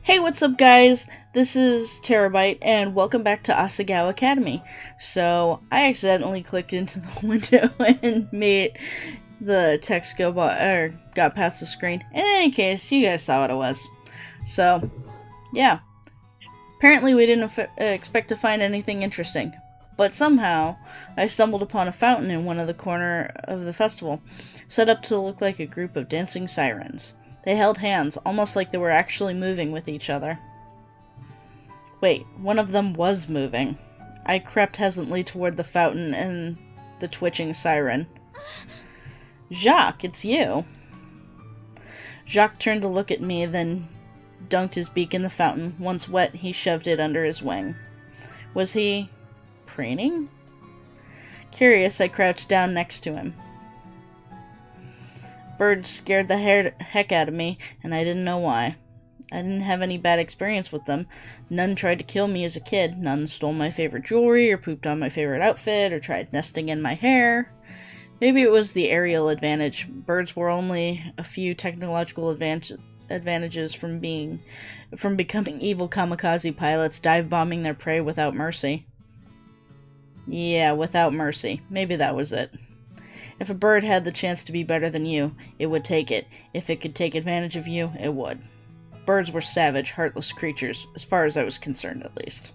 Hey, what's up, guys? This is Terabyte, and welcome back to Asagao Academy. So, I accidentally clicked into the window and made the text got past the screen. In any case, you guys saw what it was. So, yeah. Apparently we didn't expect to find anything interesting. But somehow, I stumbled upon a fountain in one of the corner of the festival, set up to look like a group of dancing sirens. They held hands, almost like they were actually moving with each other. Wait, one of them was moving. I crept hesitantly toward the fountain and the twitching siren. Jacques, it's you. Jacques turned to look at me, then dunked his beak in the fountain. Once wet, he shoved it under his wing. Was he preening? Curious, I crouched down next to him. Birds scared the heck out of me, and I didn't know why. I didn't have any bad experience with them. None tried to kill me as a kid. None stole my favorite jewelry, or pooped on my favorite outfit, or tried nesting in my hair. Maybe it was the aerial advantage. Birds were only a few technological advantages from becoming evil kamikaze pilots, dive-bombing their prey without mercy. Yeah, without mercy. Maybe that was it. If a bird had the chance to be better than you, it would take it. If it could take advantage of you, it would. Birds were savage, heartless creatures, as far as I was concerned, at least.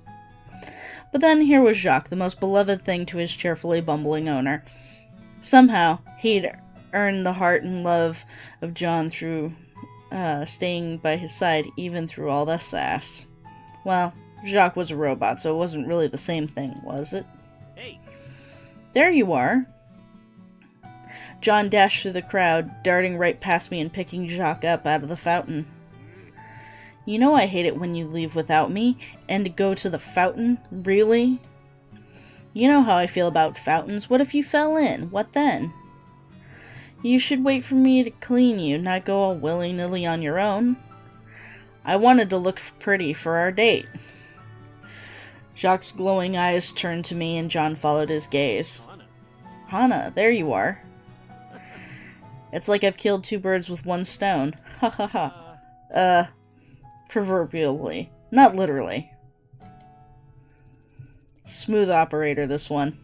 But then here was Jacques, the most beloved thing to his cheerfully bumbling owner. Somehow, he'd earned the heart and love of John through staying by his side, even through all the sass. Well, Jacques was a robot, so it wasn't really the same thing, was it? Hey! There you are. John dashed through the crowd, darting right past me and picking Jacques up out of the fountain. You know I hate it when you leave without me, and to go to the fountain? Really? You know how I feel about fountains. What if you fell in? What then? You should wait for me to clean you, not go all willy-nilly on your own. I wanted to look pretty for our date. Jacques' glowing eyes turned to me, and John followed his gaze. Hana, there you are. It's like I've killed two birds with one stone. Ha ha ha. Proverbially. Not literally. Smooth operator, this one.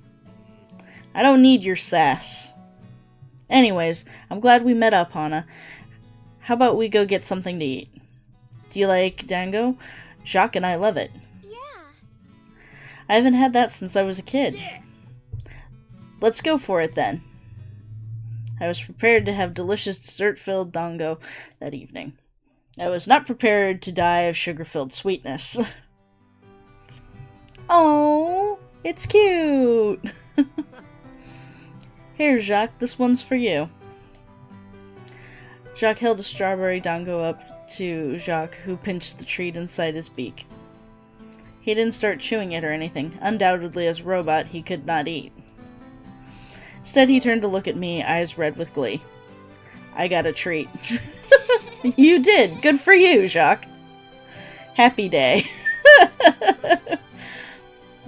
I don't need your sass. Anyways, I'm glad we met up, Hana. How about we go get something to eat? Do you like dango? Jacques and I love it. Yeah. I haven't had that since I was a kid. Yeah. Let's go for it then. I was prepared to have delicious dessert-filled dango that evening. I was not prepared to die of sugar-filled sweetness. Oh, it's cute! Here, Jacques, this one's for you. Jacques held a strawberry dango up to Jacques, who pinched the treat inside his beak. He didn't start chewing it or anything. Undoubtedly, as a robot, he could not eat. Instead, he turned to look at me, eyes red with glee. I got a treat. You did! Good for you, Jacques! Happy day.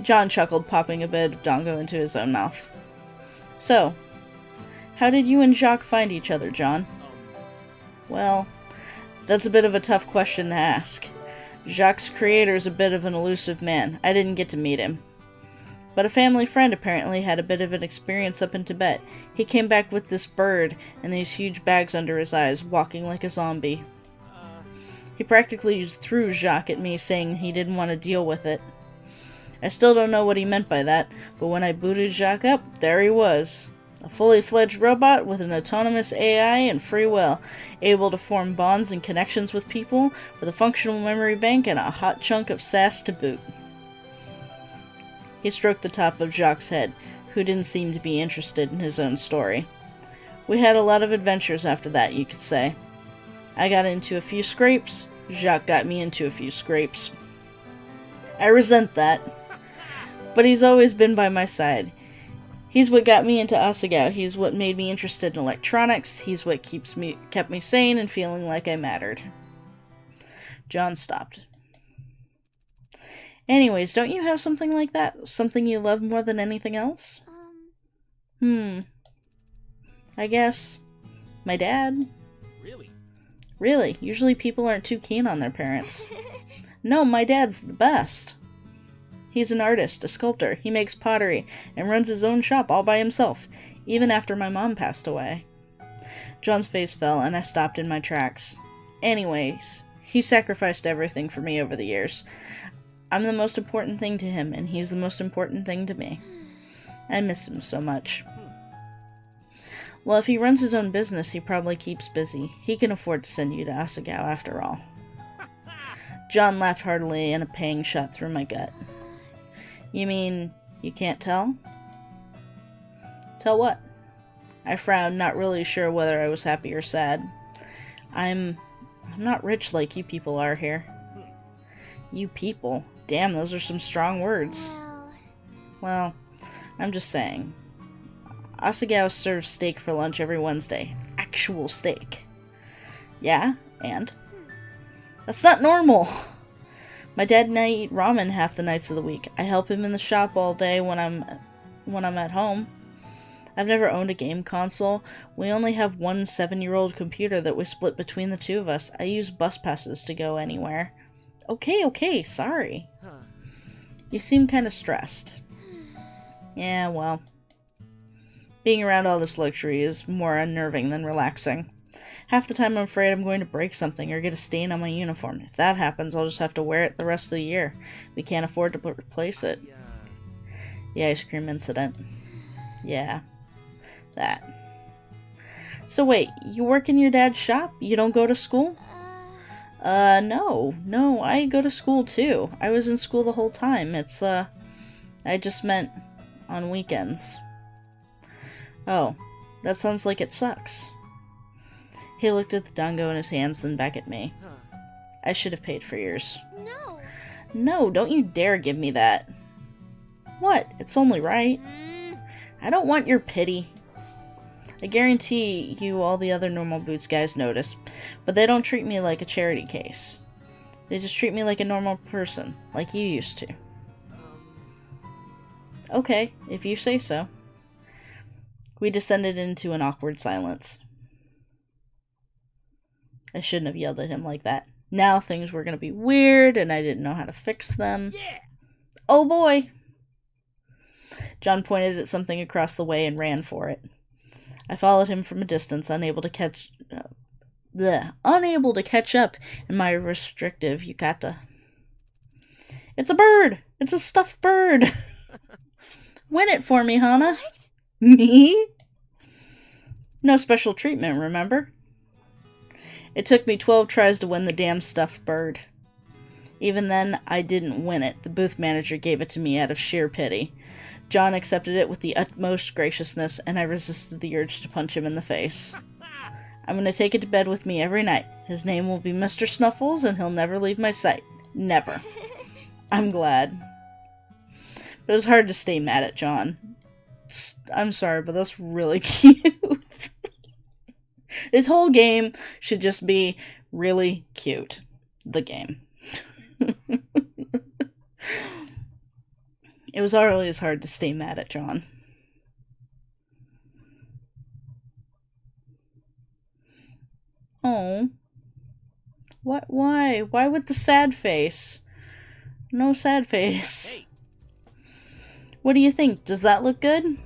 John chuckled, popping a bit of dango into his own mouth. So, how did you and Jacques find each other, John? Well, that's a bit of a tough question to ask. Jacques' creator's a bit of an elusive man. I didn't get to meet him. But a family friend apparently had a bit of an experience up in Tibet. He came back with this bird and these huge bags under his eyes, walking like a zombie. He practically threw Jacques at me, saying he didn't want to deal with it. I still don't know what he meant by that, but when I booted Jacques up, there he was. A fully fledged robot with an autonomous AI and free will, able to form bonds and connections with people, with a functional memory bank and a hot chunk of sass to boot. He stroked the top of Jacques' head, who didn't seem to be interested in his own story. We had a lot of adventures after that, you could say. I got into a few scrapes, Jacques got me into a few scrapes. I resent that, but he's always been by my side. He's what got me into Asagao, he's what made me interested in electronics, he's what kept me sane and feeling like I mattered. John stopped. Anyways, don't you have something like that? Something you love more than anything else? I guess. My dad. Really? Really, usually people aren't too keen on their parents. No, my dad's the best. He's an artist, a sculptor. He makes pottery and runs his own shop all by himself, even after my mom passed away. John's face fell, and I stopped in my tracks. Anyways, he sacrificed everything for me over the years. I'm the most important thing to him, and he's the most important thing to me. I miss him so much. Well, if he runs his own business, he probably keeps busy. He can afford to send you to Asagao after all. John laughed heartily, and a pang shot through my gut. You mean, you can't tell? Tell what? I frowned, not really sure whether I was happy or sad. I'm not rich like you people are here. You people? Damn, those are some strong words. Well, I'm just saying. Asagao serves steak for lunch every Wednesday. Actual steak. Yeah, and? That's not normal! My dad and I eat ramen half the nights of the week. I help him in the shop all day when I'm at home. I've never owned a game console. We only have one 7-year-old computer that we split between the two of us. I use bus passes to go anywhere. Okay, sorry. You seem kind of stressed. Yeah, well. Being around all this luxury is more unnerving than relaxing. Half the time I'm afraid I'm going to break something or get a stain on my uniform. If that happens, I'll just have to wear it the rest of the year. We can't afford to replace it. The ice cream incident. Yeah. That. So wait, you work in your dad's shop? You don't go to school? No, I go to school too. I was in school the whole time. I just meant on weekends. Oh, that sounds like it sucks. He looked at the dango in his hands, then back at me. I should have paid for yours. No, don't you dare give me that. What? It's only right. I don't want your pity. I guarantee you all the other normal Boots guys notice, but they don't treat me like a charity case. They just treat me like a normal person, like you used to. Okay, if you say so. We descended into an awkward silence. I shouldn't have yelled at him like that. Now things were going to be weird, and I didn't know how to fix them. Yeah. Oh boy! John pointed at something across the way and ran for it. I followed him from a distance, unable to catch up in my restrictive yukata. It's a bird! It's a stuffed bird! Win it for me, Hana. What? Me? No special treatment, remember? It took me 12 tries to win the damn stuffed bird. Even then, I didn't win it. The booth manager gave it to me out of sheer pity. John accepted it with the utmost graciousness, and I resisted the urge to punch him in the face. I'm going to take it to bed with me every night. His name will be Mr. Snuffles, and he'll never leave my sight. Never. I'm glad. But it was hard to stay mad at John. I'm sorry, but that's really cute. This whole game should just be really cute. The game. It was always hard to stay mad at John. Oh. What? Why? Why with the sad face? No sad face. Hey. What do you think? Does that look good?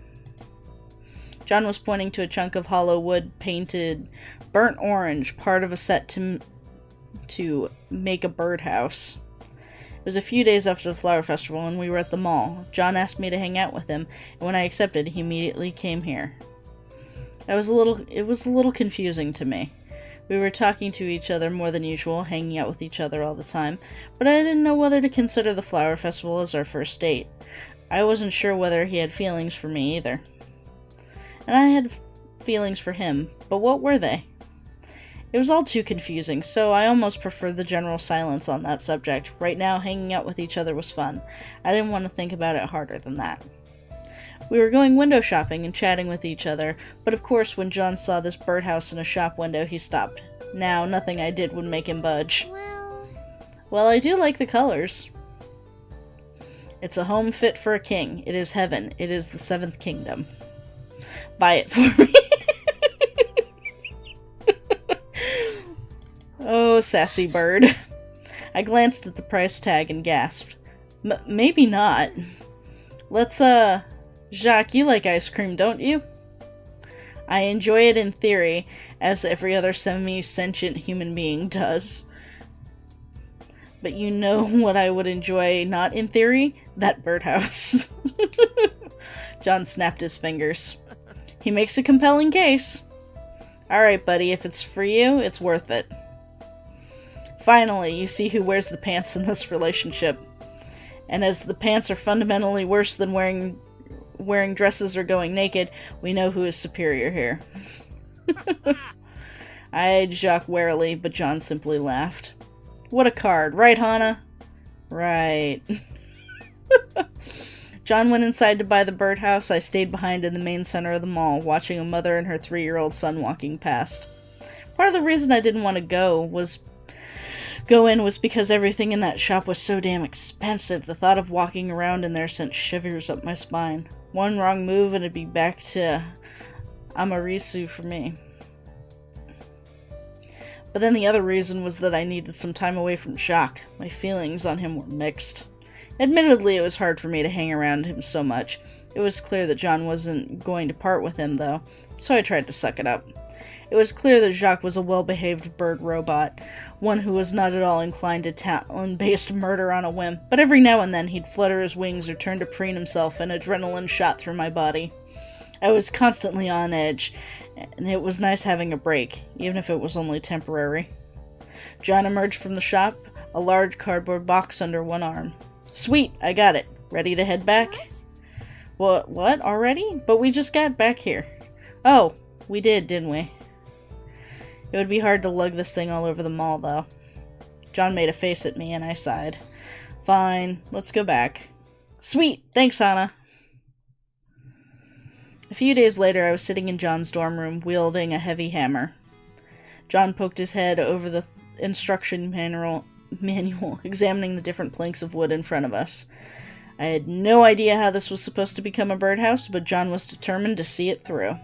John was pointing to a chunk of hollow wood painted burnt orange, part of a set to make a birdhouse. It was a few days after the flower festival, and we were at the mall. John asked me to hang out with him, and when I accepted, he immediately came here. It was a little confusing to me. We were talking to each other more than usual, hanging out with each other all the time, but I didn't know whether to consider the flower festival as our first date. I wasn't sure whether he had feelings for me either. And I had feelings for him, but what were they? It was all too confusing, so I almost preferred the general silence on that subject. Right now, hanging out with each other was fun. I didn't want to think about it harder than that. We were going window shopping and chatting with each other, but of course when John saw this birdhouse in a shop window, he stopped. Now, nothing I did would make him budge. Well, I do like the colors. It's a home fit for a king. It is heaven. It is the 7th kingdom. Buy it for me. Oh, sassy bird. I glanced at the price tag and gasped. Maybe not. Let's, Jacques, you like ice cream, don't you? I enjoy it in theory, as every other semi-sentient human being does. But you know what I would enjoy not in theory? That birdhouse. John snapped his fingers. He makes a compelling case. Alright, buddy, if it's for you, it's worth it. Finally, you see who wears the pants in this relationship. And as the pants are fundamentally worse than wearing dresses or going naked, we know who is superior here. I eyed Jacques warily, but John simply laughed. What a card, right, Hannah? Right. John went inside to buy the birdhouse. I stayed behind in the main center of the mall, watching a mother and her 3-year-old son walking past. Part of the reason I didn't want to go in was because everything in that shop was so damn expensive. The thought of walking around in there sent shivers up my spine. One wrong move and it'd be back to Amarisu for me. But then the other reason was that I needed some time away from Jacques. My feelings on him were mixed. Admittedly, it was hard for me to hang around him so much. It was clear that John wasn't going to part with him, though, so I tried to suck it up. It was clear that Jacques was a well-behaved bird robot, one who was not at all inclined to talent-based murder on a whim, but every now and then he'd flutter his wings or turn to preen himself, and adrenaline shot through my body. I was constantly on edge, and it was nice having a break, even if it was only temporary. John emerged from the shop, a large cardboard box under one arm. Sweet, I got it. Ready to head back? What, already? But we just got back here. Oh, we did, didn't we? It would be hard to lug this thing all over the mall, though. John made a face at me, and I sighed. Fine, let's go back. Sweet, thanks, Hannah. A few days later, I was sitting in John's dorm room, wielding a heavy hammer. John poked his head over the instruction manual, examining the different planks of wood in front of us. I had no idea how this was supposed to become a birdhouse, but John was determined to see it through.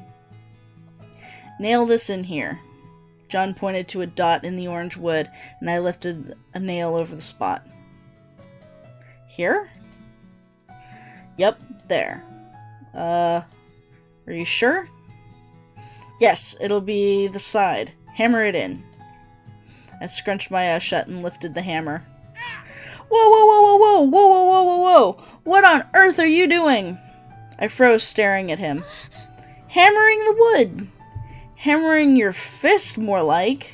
Nail this in here. John pointed to a dot in the orange wood, and I lifted a nail over the spot. Here? Yep, there. Are you sure? Yes, it'll be the side. Hammer it in. I scrunched my eyes shut and lifted the hammer. Whoa, whoa, whoa, whoa, whoa, whoa, whoa, whoa, whoa, whoa! What on earth are you doing? I froze, staring at him. Hammering the wood! Hammering your fist, more like.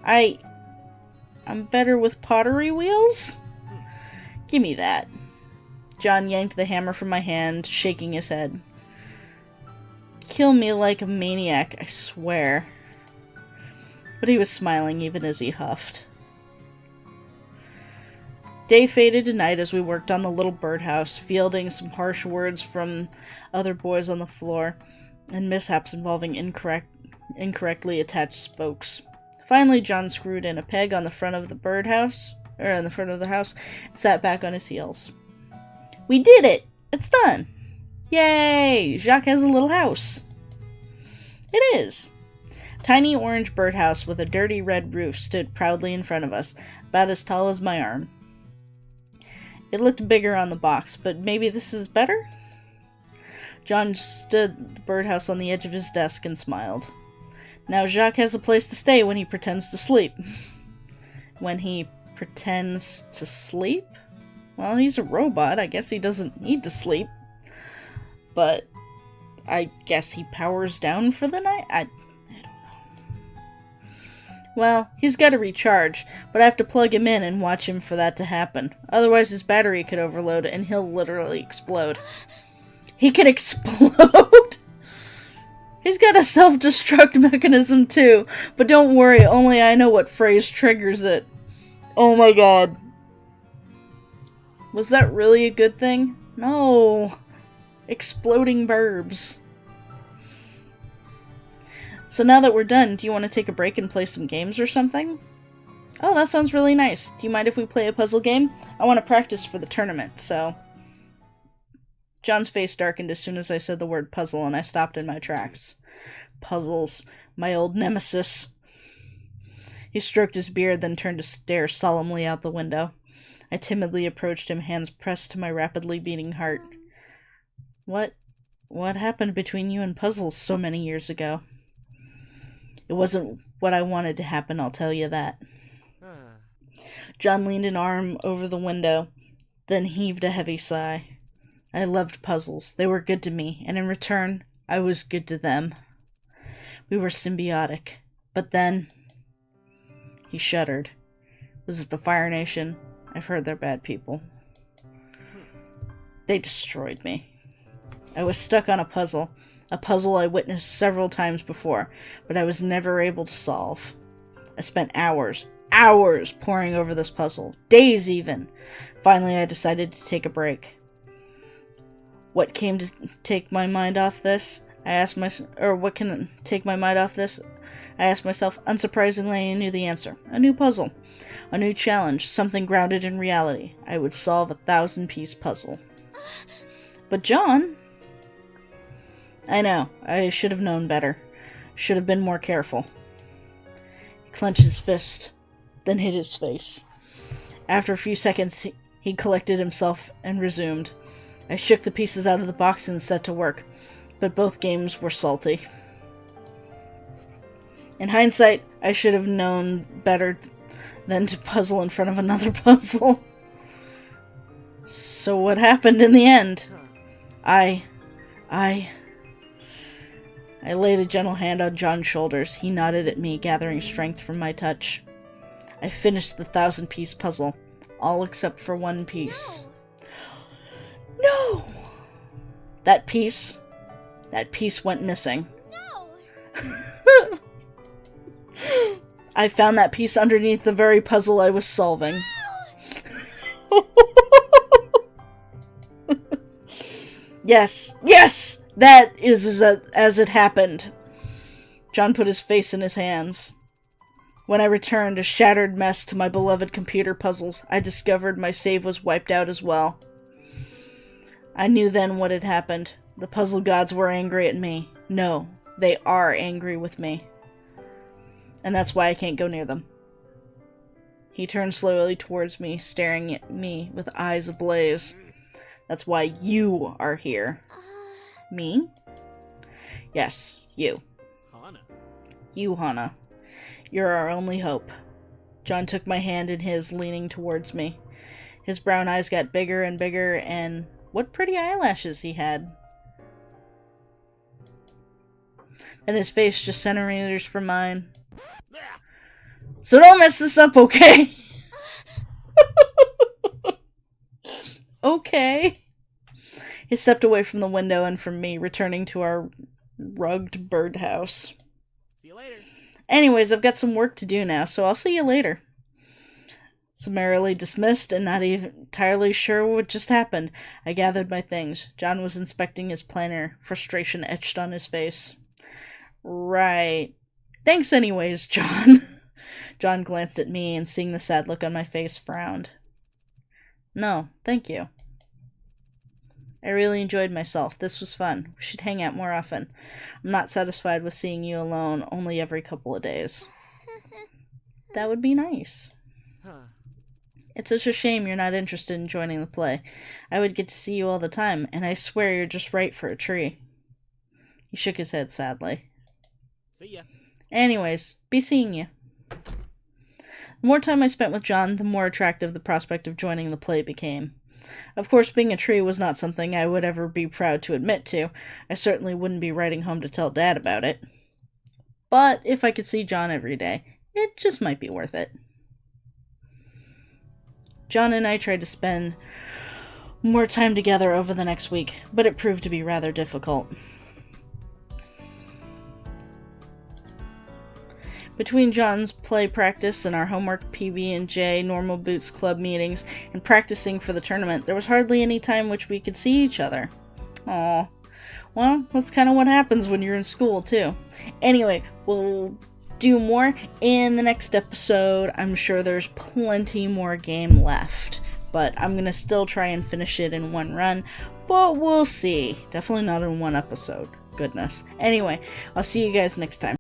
I'm better with pottery wheels? Give me that. John yanked the hammer from my hand, shaking his head. Kill me like a maniac, I swear. But he was smiling even as he huffed. Day faded to night as we worked on the little birdhouse, fielding some harsh words from other boys on the floor, and mishaps involving incorrectly attached spokes. Finally, John screwed in a peg on the front of the birdhouse, and sat back on his heels. We did it! It's done! Yay! Jacques has a little house. It is. Tiny orange birdhouse with a dirty red roof stood proudly in front of us, about as tall as my arm. It looked bigger on the box, but maybe this is better? John stood the birdhouse on the edge of his desk and smiled. Now Jacques has a place to stay when he pretends to sleep. When he pretends to sleep? Well, he's a robot. I guess he doesn't need to sleep. But I guess he powers down for the night? I don't know. Well, he's got to recharge, but I have to plug him in and watch him for that to happen. Otherwise his battery could overload and he'll literally explode. He could explode? He's got a self-destruct mechanism too, but don't worry, only I know what phrase triggers it. Oh my god. Was that really a good thing? No. Exploding burbs. So now that we're done, do you want to take a break and play some games or something? Oh, that sounds really nice. Do you mind if we play a puzzle game? I want to practice for the tournament, so... John's face darkened as soon as I said the word puzzle, and I stopped in my tracks. Puzzles. My old nemesis. He stroked his beard, then turned to stare solemnly out the window. I timidly approached him, hands pressed to my rapidly beating heart. What happened between you and Puzzles so many years ago? It wasn't what I wanted to happen, I'll tell you that. John leaned an arm over the window, then heaved a heavy sigh. I loved Puzzles. They were good to me, and in return, I was good to them. We were symbiotic. But then... He shuddered. Was it the Fire Nation? I've heard they're bad people. They destroyed me. I was stuck on a puzzle I witnessed several times before, but I was never able to solve. I spent hours poring over this puzzle, days even. Finally, I decided to take a break. What came to take my mind off this? What can take my mind off this? I asked myself. Unsurprisingly, I knew the answer. A new puzzle. A new challenge. Something grounded in reality. I would solve a 1,000-piece puzzle. But John... I know. I should have known better. Should have been more careful. He clenched his fist, then hid his face. After a few seconds, he collected himself and resumed. I shook the pieces out of the box and set to work, but both games were salty. In hindsight, I should have known better than to puzzle in front of another puzzle. So what happened in the end? I laid a gentle hand on John's shoulders. He nodded at me, gathering strength from my touch. I finished the 1,000-piece puzzle, all except for one piece. No! That piece went missing. No! I found that piece underneath the very puzzle I was solving. No! Yes! That is as it happened. John put his face in his hands. When I returned, a shattered mess to my beloved computer puzzles, I discovered my save was wiped out as well. I knew then what had happened. The puzzle gods were angry at me. No, they are angry with me. And that's why I can't go near them. He turned slowly towards me, staring at me with eyes ablaze. That's why you are here. Me? Yes, you. Hana. You, Hana. You're our only hope. John took my hand in his, leaning towards me. His brown eyes got bigger and bigger, and what pretty eyelashes he had. And his face just centimeters from mine. So don't mess this up, okay? Okay. He stepped away from the window and from me, returning to our rugged birdhouse. See you later. Anyways, I've got some work to do now, so I'll see you later. Summarily dismissed and not even entirely sure what just happened, I gathered my things. John was inspecting his planner, frustration etched on his face. Right. Thanks anyways, John. John glanced at me and, seeing the sad look on my face, frowned. No, thank you. I really enjoyed myself. This was fun. We should hang out more often. I'm not satisfied with seeing you alone only every couple of days. That would be nice. It's such a shame you're not interested in joining the play. I would get to see you all the time, and I swear you're just right for a tree. He shook his head sadly. See ya. Anyways, be seeing you. The more time I spent with John, the more attractive the prospect of joining the play became. Of course, being a tree was not something I would ever be proud to admit to. I certainly wouldn't be writing home to tell Dad about it. But if I could see John every day, it just might be worth it. John and I tried to spend more time together over the next week, but it proved to be rather difficult. Between John's play practice and our homework PB&J Normal Boots Club meetings and practicing for the tournament, there was hardly any time which we could see each other. Aw. Well, that's kind of what happens when you're in school, too. Anyway, we'll do more in the next episode. I'm sure there's plenty more game left, but I'm going to still try and finish it in one run, but we'll see. Definitely not in one episode. Goodness. Anyway, I'll see you guys next time.